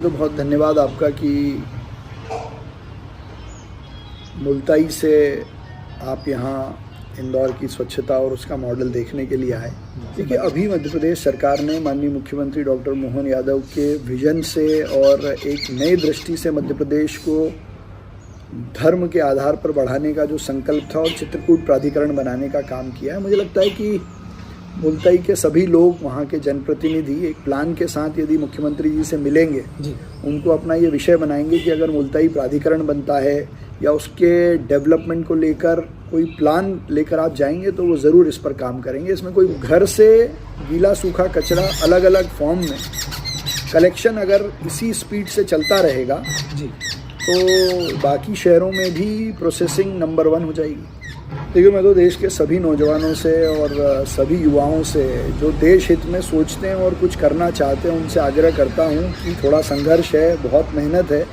तो बहुत धन्यवाद आपका कि मुल्ताई से आप यहाँ इंदौर की स्वच्छता और उसका मॉडल देखने के लिए आए। देखिए, अभी मध्य प्रदेश सरकार ने माननीय मुख्यमंत्री डॉक्टर मोहन यादव के विजन से और एक नई दृष्टि से मध्य प्रदेश को धर्म के आधार पर बढ़ाने का जो संकल्प था और चित्रकूट प्राधिकरण बनाने का काम किया है। मुझे लगता है कि मुल्ताई के सभी लोग, वहाँ के जनप्रतिनिधि एक प्लान के साथ यदि मुख्यमंत्री जी से मिलेंगे, उनको अपना ये विषय बनाएंगे कि अगर मुल्ताई प्राधिकरण बनता है या उसके डेवलपमेंट को लेकर कोई प्लान लेकर आप जाएंगे तो वो ज़रूर इस पर काम करेंगे। इसमें कोई घर से गीला सूखा कचरा अलग अलग फॉर्म में कलेक्शन अगर इसी स्पीड से चलता रहेगा तो बाकी शहरों में भी प्रोसेसिंग नंबर 1 हो जाएगी। देखिए, मैं तो देश के सभी नौजवानों से और सभी युवाओं से जो देश हित में सोचते हैं और कुछ करना चाहते हैं, उनसे आग्रह करता हूं कि थोड़ा संघर्ष है, बहुत मेहनत है,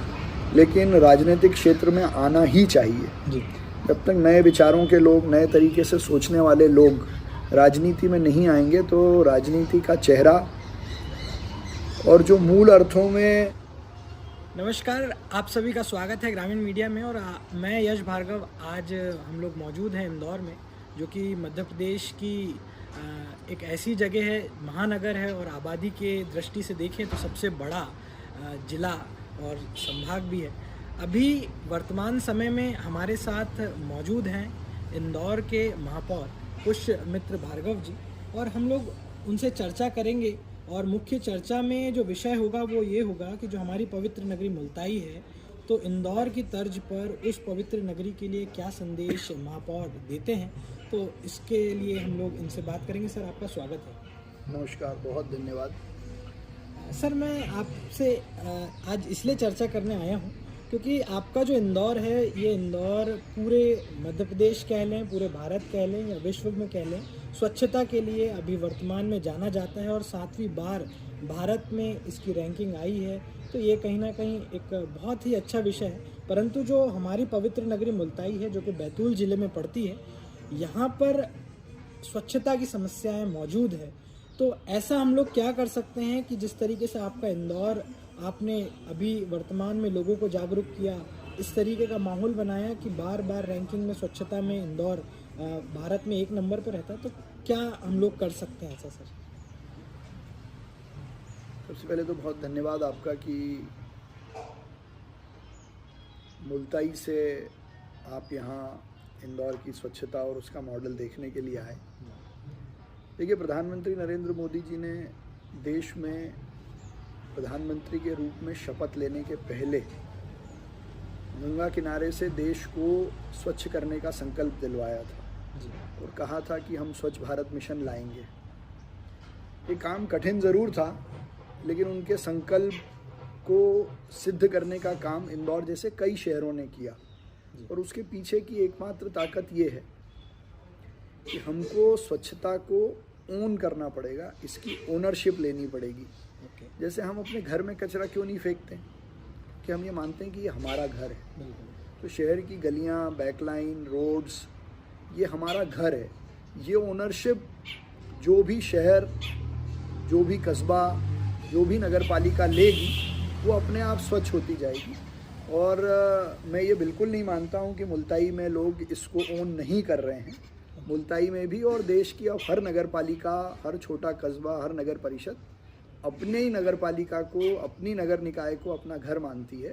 लेकिन राजनीतिक क्षेत्र में आना ही चाहिए। जब तक नए विचारों के लोग, नए तरीके से सोचने वाले लोग राजनीति में नहीं आएंगे तो राजनीति का चेहरा और जो मूल अर्थों में। नमस्कार, आप सभी का स्वागत है ग्रामीण मीडिया में। और मैं यश भार्गव। आज हम लोग मौजूद हैं इंदौर में, जो कि मध्य प्रदेश की एक ऐसी जगह है, महानगर है और आबादी के दृष्टि से देखें तो सबसे बड़ा ज़िला और संभाग भी है। अभी वर्तमान समय में हमारे साथ मौजूद हैं इंदौर के महापौर पुष्यमित्र भार्गव जी, और हम लोग उनसे चर्चा करेंगे। और मुख्य चर्चा में जो विषय होगा वो ये होगा कि जो हमारी पवित्र नगरी मुल्ताई है, तो इंदौर की तर्ज पर उस पवित्र नगरी के लिए क्या संदेश महापौर देते हैं, तो इसके लिए हम लोग इनसे बात करेंगे। सर, आपका स्वागत है। नमस्कार, बहुत धन्यवाद। सर, मैं आपसे आज इसलिए चर्चा करने आया हूँ क्योंकि आपका जो इंदौर है, ये इंदौर पूरे मध्य प्रदेश कह लें, पूरे भारत कह लें या विश्व में कह लें, स्वच्छता के लिए अभी वर्तमान में जाना जाता है और 7वीं बार भारत में इसकी रैंकिंग आई है। तो ये कहीं ना कहीं एक बहुत ही अच्छा विषय है। परंतु जो हमारी पवित्र नगरी मुल्ताई है, जो कि बैतूल ज़िले में पड़ती है, यहाँ पर स्वच्छता की समस्याएं मौजूद है। तो ऐसा हम लोग क्या कर सकते हैं कि जिस तरीके से आपका इंदौर, आपने अभी वर्तमान में लोगों को जागरूक किया, इस तरीके का माहौल बनाया कि बार बार रैंकिंग में स्वच्छता में इंदौर भारत में 1 नंबर पर रहता है, तो क्या हम लोग कर सकते हैं ऐसा? सर, सबसे पहले तो बहुत धन्यवाद आपका कि मुल्ताई से आप यहाँ इंदौर की स्वच्छता और उसका मॉडल देखने के लिए आए। देखिए, प्रधानमंत्री नरेंद्र मोदी जी ने देश में प्रधानमंत्री के रूप में शपथ लेने के पहले गंगा किनारे से देश को स्वच्छ करने का संकल्प दिलवाया था और कहा था कि हम स्वच्छ भारत मिशन लाएंगे। ये काम कठिन ज़रूर था, लेकिन उनके संकल्प को सिद्ध करने का काम इंदौर जैसे कई शहरों ने किया। और उसके पीछे की एकमात्र ताकत ये है कि हमको स्वच्छता को ओन करना पड़ेगा, इसकी ओनरशिप लेनी पड़ेगी। जैसे हम अपने घर में कचरा क्यों नहीं फेंकते, कि हम ये मानते हैं कि ये हमारा घर है। तो शहर की गलियाँ, बैकलाइन, रोड्स, ये हमारा घर है। ये ओनरशिप जो भी शहर, जो भी कस्बा, जो भी नगर पालिका लेगी, वो अपने आप स्वच्छ होती जाएगी। और मैं ये बिल्कुल नहीं मानता हूँ कि मुल्ताई में लोग इसको ओन नहीं कर रहे हैं। मुल्ताई में भी और देश की अब हर नगर पालिका, हर छोटा कस्बा, हर नगर परिषद अपने ही नगर पालिका को, अपनी नगर निकाय को अपना घर मानती है।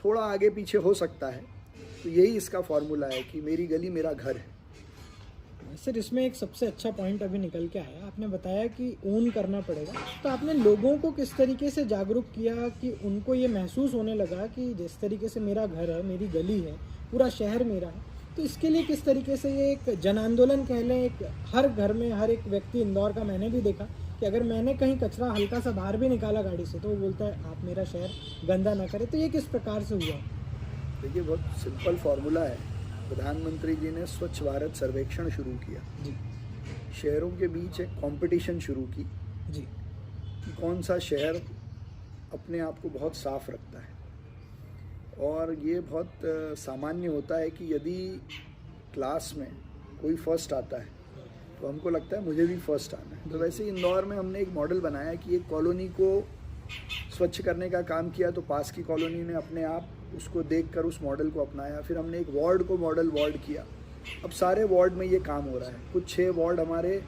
थोड़ा आगे पीछे हो सकता है, तो यही इसका फॉर्मूला है कि मेरी गली मेरा घर है। सर, इसमें एक सबसे अच्छा पॉइंट अभी निकल के आया। आपने बताया कि ओन करना पड़ेगा, तो आपने लोगों को किस तरीके से जागरूक किया कि उनको ये महसूस होने लगा कि जिस तरीके से मेरा घर है, मेरी गली है, पूरा शहर मेरा है, तो इसके लिए किस तरीके से ये एक जन आंदोलन कह लें, एक हर घर में हर एक व्यक्ति इंदौर का मैंने भी देखा कि अगर मैंने कहीं कचरा हल्का सा बाहर भी निकाला गाड़ी से, तो वो बोलता है आप मेरा शहर गंदा ना करें। तो ये किस प्रकार से हुआ? देखिए, बहुत सिंपल फार्मूला है। प्रधानमंत्री जी ने स्वच्छ भारत सर्वेक्षण शुरू किया जी। शहरों के बीच एक कंपटीशन शुरू की जी कि कौन सा शहर अपने आप को बहुत साफ रखता है। और ये बहुत सामान्य होता है कि यदि क्लास में कोई फर्स्ट आता है तो हमको लगता है मुझे भी फर्स्ट आना है। तो वैसे इंदौर में हमने एक मॉडल बनाया कि एक कॉलोनी को स्वच्छ करने का काम किया तो पास की कॉलोनी ने अपने आप उसको देखकर उस मॉडल को अपनाया। फिर हमने एक वार्ड को मॉडल वार्ड किया। अब सारे वार्ड में ये काम हो रहा है। कुछ 6 वार्ड हमारे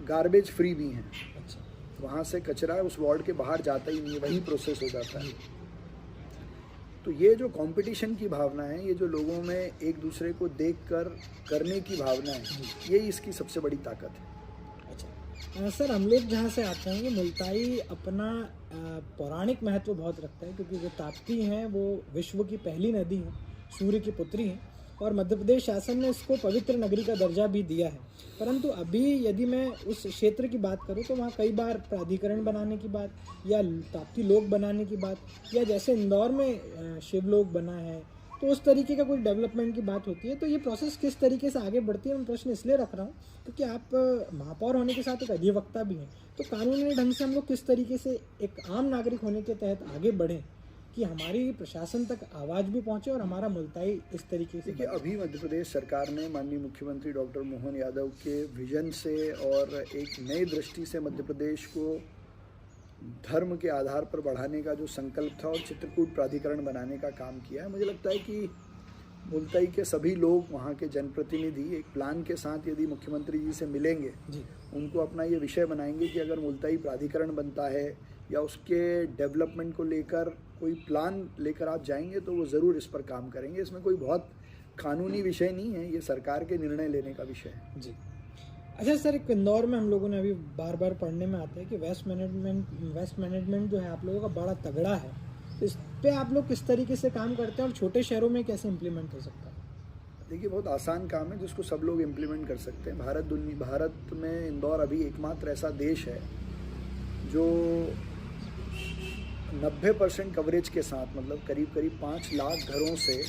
गार्बेज फ्री भी हैं। अच्छा। वहाँ से कचरा उस वार्ड के बाहर जाता ही नहीं है, वहीं प्रोसेस हो जाता है। तो ये जो कंपटीशन की भावना है, ये जो लोगों में एक दूसरे को देखकर करने की भावना है, ये इसकी सबसे बड़ी ताकत है। अच्छा सर, हम लोग जहाँ से आते हैं, ये मुल्ताई अपना पौराणिक महत्व बहुत रखता है, क्योंकि जो ताप्ती हैं वो विश्व की पहली नदी है, सूर्य की पुत्री है, और मध्य प्रदेश शासन ने इसको पवित्र नगरी का दर्जा भी दिया है। परंतु अभी यदि मैं उस क्षेत्र की बात करूं तो वहाँ कई बार प्राधिकरण बनाने की बात, या ताप्ती लोक बनाने की बात, या जैसे इंदौर में शिवलोक बना है, तो उस तरीके का कोई डेवलपमेंट की बात होती है। तो ये प्रोसेस किस तरीके से आगे बढ़ती है, मैं प्रश्न इसलिए रख रहा हूँ क्योंकि आप महापौर होने के साथ एक अधिवक्ता भी हैं। तो कानूनी ढंग से हम लोग किस तरीके से एक आम नागरिक होने के तहत आगे बढ़ें कि हमारी प्रशासन तक आवाज़ भी पहुंचे और हमारा मुल्ताई इस तरीके से। देखिए, अभी मध्य प्रदेश सरकार ने माननीय मुख्यमंत्री डॉक्टर मोहन यादव के विजन से और एक नई दृष्टि से मध्य प्रदेश को धर्म के आधार पर बढ़ाने का जो संकल्प था और चित्रकूट प्राधिकरण बनाने का काम किया है। मुझे लगता है कि मुल्ताई के सभी लोग, वहाँ के जनप्रतिनिधि एक प्लान के साथ यदि मुख्यमंत्री जी से मिलेंगे, उनको अपना ये विषय बनाएंगे कि अगर मुल्ताई प्राधिकरण बनता है या उसके डेवलपमेंट को लेकर कोई प्लान लेकर आप जाएंगे, तो वो ज़रूर इस पर काम करेंगे। इसमें कोई बहुत कानूनी विषय नहीं है, ये सरकार के निर्णय लेने का विषय है। जी। अच्छा सर, एक इंदौर में हम लोगों ने अभी बार बार पढ़ने में आता है कि वेस्ट मैनेजमेंट जो है आप लोगों का बड़ा तगड़ा है। तो इस पे आप लोग किस तरीके से काम करते हैं और छोटे शहरों में कैसे इम्प्लीमेंट हो सकता है? देखिए, बहुत आसान काम है जिसको सब लोग इम्प्लीमेंट कर सकते हैं। भारत में इंदौर अभी एकमात्र ऐसा देश है जो 90% कवरेज के साथ, मतलब करीब करीब 5 लाख घरों से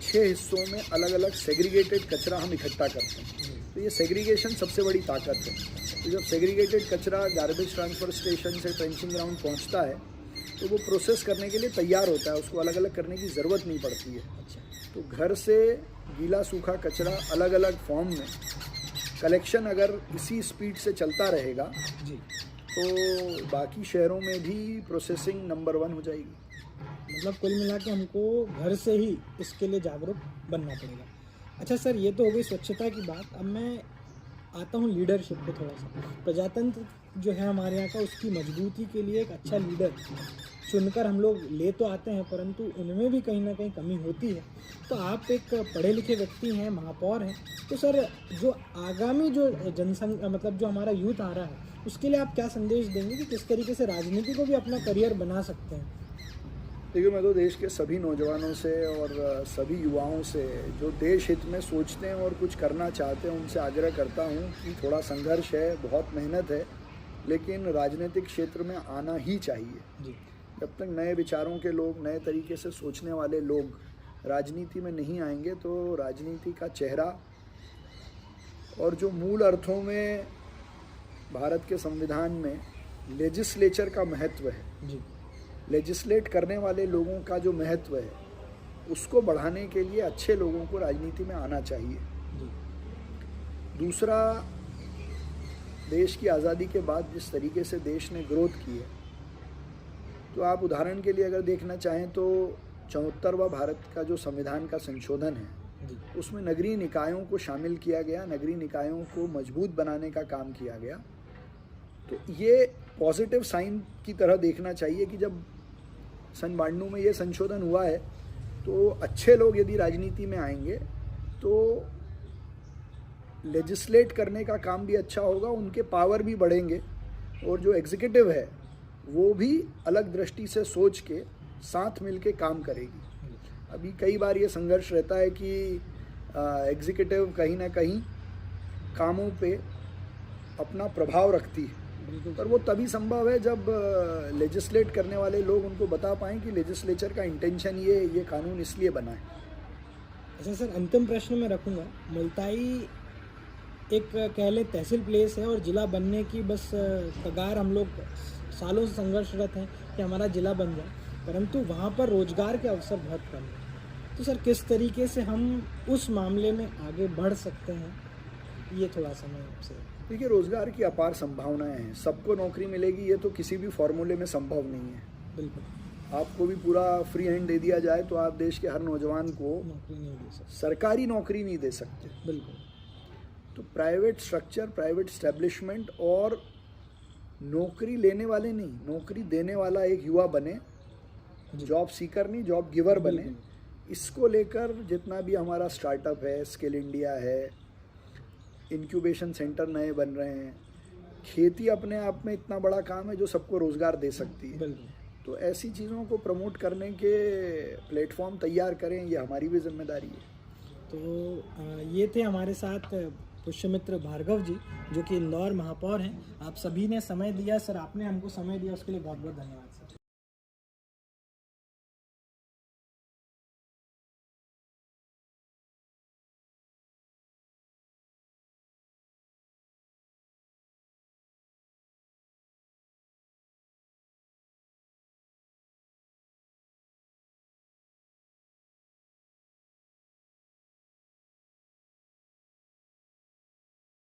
6 हिस्सों में अलग अलग सेग्रीगेटेड कचरा हम इकट्ठा करते हैं। तो ये सेग्रीगेशन सबसे बड़ी ताकत है। तो जब सेग्रीगेटेड कचरा गार्बेज ट्रांसफ़र स्टेशन से ट्रेंचिंग ग्राउंड पहुंचता है तो वो प्रोसेस करने के लिए तैयार होता है, उसको अलग अलग करने की ज़रूरत नहीं पड़ती है। तो घर से गीला सूखा कचरा अलग अलग फॉर्म में कलेक्शन अगर इसी स्पीड से चलता रहेगा जी, तो बाकी शहरों में भी प्रोसेसिंग नंबर 1 हो जाएगी। मतलब कुल मिला के हमको घर से ही इसके लिए जागरूक बनना पड़ेगा। अच्छा सर, ये तो हो गई स्वच्छता की बात। अब मैं आता हूँ लीडरशिप पे थोड़ा सा। प्रजातंत्र जो है हमारे यहाँ का, उसकी मजबूती के लिए एक अच्छा लीडर चुनकर हम लोग ले तो आते हैं, परंतु उनमें भी कहीं ना कहीं कमी होती है। तो आप एक पढ़े लिखे व्यक्ति हैं, महापौर हैं, तो सर जो आगामी जो मतलब जो हमारा यूथ आ रहा है, उसके लिए आप क्या संदेश देंगे कि किस तरीके से राजनीति को भी अपना करियर बना सकते हैं? देखिए, मैं तो देश के सभी नौजवानों से और सभी युवाओं से जो देश हित में सोचते हैं और कुछ करना चाहते हैं, उनसे आग्रह करता हूं कि थोड़ा संघर्ष है, बहुत मेहनत है, लेकिन राजनीतिक क्षेत्र में आना ही चाहिए। जी। जब तक नए विचारों के लोग, नए तरीके से सोचने वाले लोग राजनीति में नहीं आएंगे, तो राजनीति का चेहरा और जो मूल अर्थों में भारत के संविधान में लेजिस्लेचर का महत्व है, जी, लेजिस्लेट करने वाले लोगों का जो महत्व है, उसको बढ़ाने के लिए अच्छे लोगों को राजनीति में आना चाहिए। जी। दूसरा, देश की आज़ादी के बाद जिस तरीके से देश ने ग्रोथ की है, तो आप उदाहरण के लिए अगर देखना चाहें तो 74वां भारत का जो संविधान का संशोधन है, जी, उसमें नगरीय निकायों को शामिल किया गया, नगरीय निकायों को मजबूत बनाने का काम किया गया। तो ये पॉजिटिव साइन की तरह देखना चाहिए कि जब सन 92 में ये संशोधन हुआ है, तो अच्छे लोग यदि राजनीति में आएंगे तो लेजिस्लेट करने का काम भी अच्छा होगा, उनके पावर भी बढ़ेंगे, और जो एग्जीक्यूटिव है वो भी अलग दृष्टि से सोच के साथ मिलके काम करेगी। अभी कई बार ये संघर्ष रहता है कि एग्जीक्यूटिव कहीं ना कहीं कामों पे अपना प्रभाव रखती है, पर वो तभी संभव है जब लेजिस्लेट करने वाले लोग उनको बता पाएँ कि लेजिस्लेचर का इंटेंशन ये कानून इसलिए बना है। अच्छा सर, अंतिम प्रश्न मैं रखूँगा। मुल्ताई एक कह लें तहसील प्लेस है और ज़िला बनने की बस कगार हम लोग सालों से संघर्षरत हैं कि हमारा ज़िला बन जाए, परंतु वहाँ पर रोज़गार के अवसर बहुत कम हैं। तो सर किस तरीके से हम उस मामले में आगे बढ़ सकते हैं, ये थोड़ा सा मैं आपसे देखिए, रोज़गार की अपार संभावनाएं हैं। सबको नौकरी मिलेगी ये तो किसी भी फॉर्मूले में संभव नहीं है। बिल्कुल आपको भी पूरा फ्री हैंड दे दिया जाए तो आप देश के हर नौजवान को नौकरी नहीं दे सकते। सरकारी नौकरी नहीं दे सकते। बिल्कुल तो प्राइवेट स्ट्रक्चर, प्राइवेट स्टैब्लिशमेंट और नौकरी लेने वाले नहीं, नौकरी देने वाला एक युवा बने, जॉब सीकर नहीं, जॉब गिवर बने। इसको लेकर जितना भी हमारा स्टार्टअप है, स्किल इंडिया है, इंक्यूबेशन सेंटर नए बन रहे हैं, खेती अपने आप में इतना बड़ा काम है जो सबको रोज़गार दे सकती है। बिल्कुल। तो ऐसी चीज़ों को प्रमोट करने के प्लेटफॉर्म तैयार करें, ये हमारी भी जिम्मेदारी है। तो ये थे हमारे साथ पुष्यमित्र भार्गव जी, जो कि इंदौर महापौर हैं। आप सभी ने समय दिया सर, आपने हमको समय दिया, उसके लिए बहुत बहुत धन्यवाद सर।